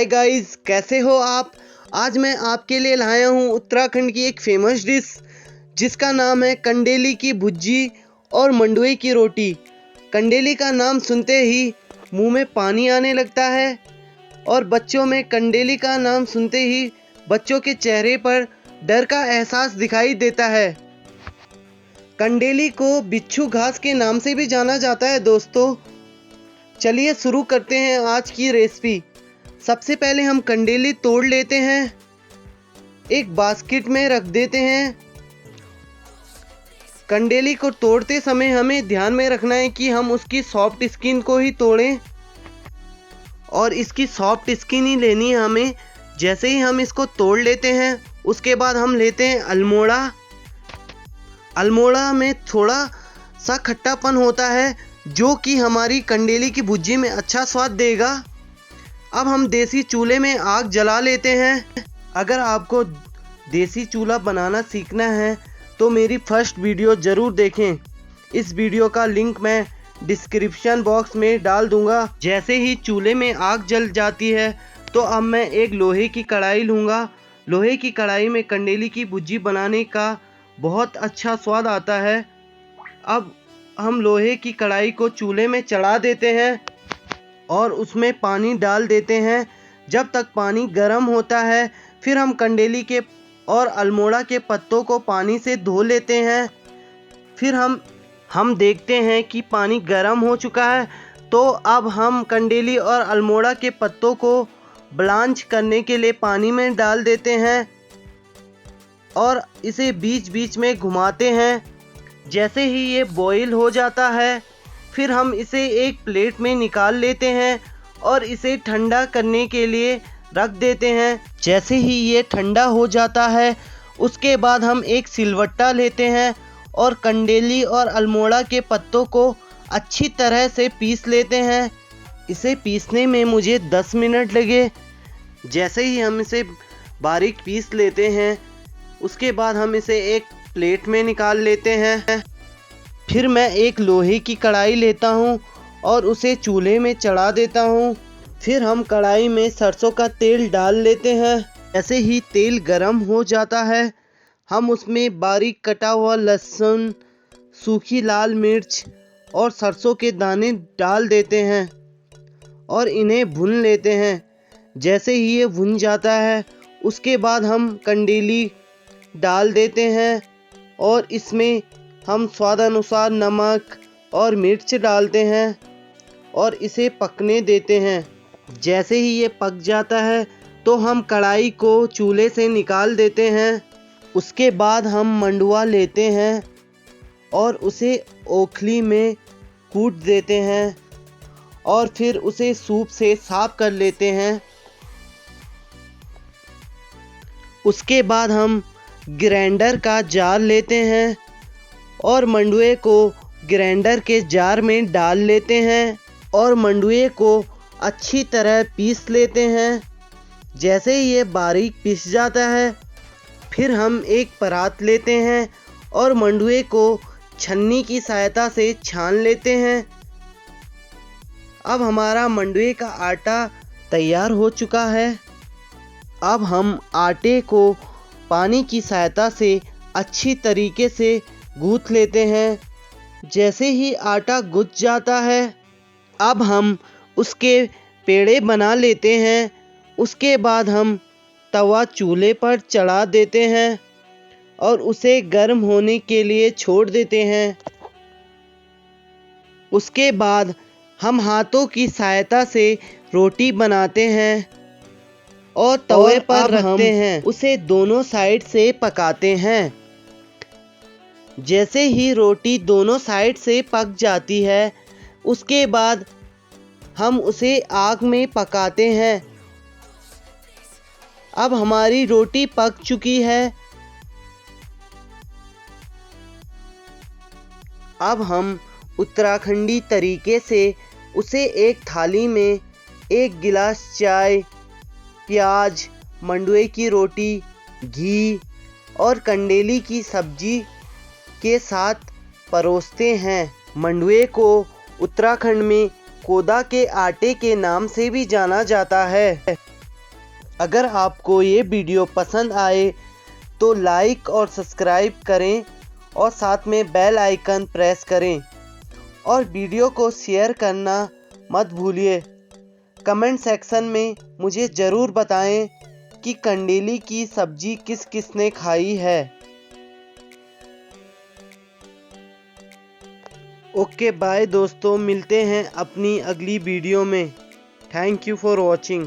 Guys, कैसे हो आप। आज मैं आपके लिए लाया हूँ उत्तराखंड की एक फेमस डिश जिसका नाम है कंडेली की भुज्जी और मंडुए की रोटी। कंडेली का नाम सुनते ही मुंह में पानी आने लगता है और बच्चों में कंडेली का नाम सुनते ही बच्चों के चेहरे पर डर का एहसास दिखाई देता है। कंडेली को बिच्छू घास के नाम से भी जाना जाता है। दोस्तों, चलिए शुरू करते हैं आज की रेसिपी। सबसे पहले हम कंडेली तोड़ लेते हैं, एक बास्केट में रख देते हैं। कंडेली को तोड़ते समय हमें ध्यान में रखना है कि हम उसकी सॉफ्ट स्किन को ही तोड़ें और इसकी सॉफ्ट स्किन ही लेनी है हमें। जैसे ही हम इसको तोड़ लेते हैं उसके बाद हम लेते हैं अल्मोड़ा। अल्मोड़ा में थोड़ा सा खट्टापन होता है जो कि हमारी कंडेली की भुज्जी में अच्छा स्वाद देगा। अब हम देसी चूल्हे में आग जला लेते हैं। अगर आपको देसी चूल्हा बनाना सीखना है तो मेरी फर्स्ट वीडियो ज़रूर देखें। इस वीडियो का लिंक मैं डिस्क्रिप्शन बॉक्स में डाल दूंगा। जैसे ही चूल्हे में आग जल जाती है तो अब मैं एक लोहे की कढ़ाई लूँगा। लोहे की कढ़ाई में कंडेली की भुज्जी बनाने का बहुत अच्छा स्वाद आता है। अब हम लोहे की कढ़ाई को चूल्हे में चढ़ा देते हैं और उसमें पानी डाल देते हैं। जब तक पानी गर्म होता है फिर हम कंडेली के और अल्मोड़ा के पत्तों को पानी से धो लेते हैं। फिर हम देखते हैं कि पानी गर्म हो चुका है तो अब हम कंडेली और अल्मोड़ा के पत्तों को ब्लांच करने के लिए पानी में डाल देते हैं और इसे बीच बीच में घुमाते हैं। जैसे ही ये बॉईल हो जाता है फिर हम इसे एक प्लेट में निकाल लेते हैं और इसे ठंडा करने के लिए रख देते हैं। जैसे ही ये ठंडा हो जाता है उसके बाद हम एक सिलवट्टा लेते हैं और कंडेली और अल्मोड़ा के पत्तों को अच्छी तरह से पीस लेते हैं। इसे पीसने में मुझे 10 मिनट लगे। जैसे ही हम इसे बारीक पीस लेते हैं उसके बाद हम इसे एक प्लेट में निकाल लेते हैं। फिर मैं एक लोहे की कढ़ाई लेता हूँ और उसे चूल्हे में चढ़ा देता हूँ। फिर हम कढ़ाई में सरसों का तेल डाल लेते हैं। जैसे ही तेल गरम हो जाता है हम उसमें बारीक कटा हुआ लहसुन, सूखी लाल मिर्च और सरसों के दाने डाल देते हैं और इन्हें भून लेते हैं। जैसे ही ये भुन जाता है उसके बाद हम कंडेली डाल देते हैं और इसमें हम स्वादानुसार नमक और मिर्च डालते हैं और इसे पकने देते हैं। जैसे ही ये पक जाता है तो हम कढ़ाई को चूल्हे से निकाल देते हैं। उसके बाद हम मंडुआ लेते हैं और उसे ओखली में कूट देते हैं और फिर उसे सूप से साफ कर लेते हैं। उसके बाद हम ग्राइंडर का जार लेते हैं और मंडुए को ग्राइंडर के जार में डाल लेते हैं और मंडुए को अच्छी तरह पीस लेते हैं। जैसे ही ये बारीक पीस जाता है फिर हम एक परात लेते हैं और मंडुए को छन्नी की सहायता से छान लेते हैं। अब हमारा मंडुए का आटा तैयार हो चुका है। अब हम आटे को पानी की सहायता से अच्छी तरीके से गूंथ लेते हैं। जैसे ही आटा गुथ जाता है अब हम उसके पेड़े बना लेते हैं। उसके बाद हम तवा चूल्हे पर चढ़ा देते हैं और उसे गर्म होने के लिए छोड़ देते हैं। उसके बाद हम हाथों की सहायता से रोटी बनाते हैं और तवे पर रखते हैं। उसे दोनों साइड से पकाते हैं। जैसे ही रोटी दोनों साइड से पक जाती है उसके बाद हम उसे आग में पकाते हैं। अब हमारी रोटी पक चुकी है। अब हम उत्तराखंडी तरीके से उसे एक थाली में एक गिलास चाय, प्याज, मंडुए की रोटी, घी और कंडेली की सब्जी के साथ परोसते हैं। मंडुए को उत्तराखंड में कोदा के आटे के नाम से भी जाना जाता है। अगर आपको ये वीडियो पसंद आए तो लाइक और सब्सक्राइब करें और साथ में बेल आइकन प्रेस करें और वीडियो को शेयर करना मत भूलिए। कमेंट सेक्शन में मुझे ज़रूर बताएं कि कंडेली की सब्जी किस किस ने खाई है। ओके बाय दोस्तों, मिलते हैं अपनी अगली वीडियो में। Thank you for watching.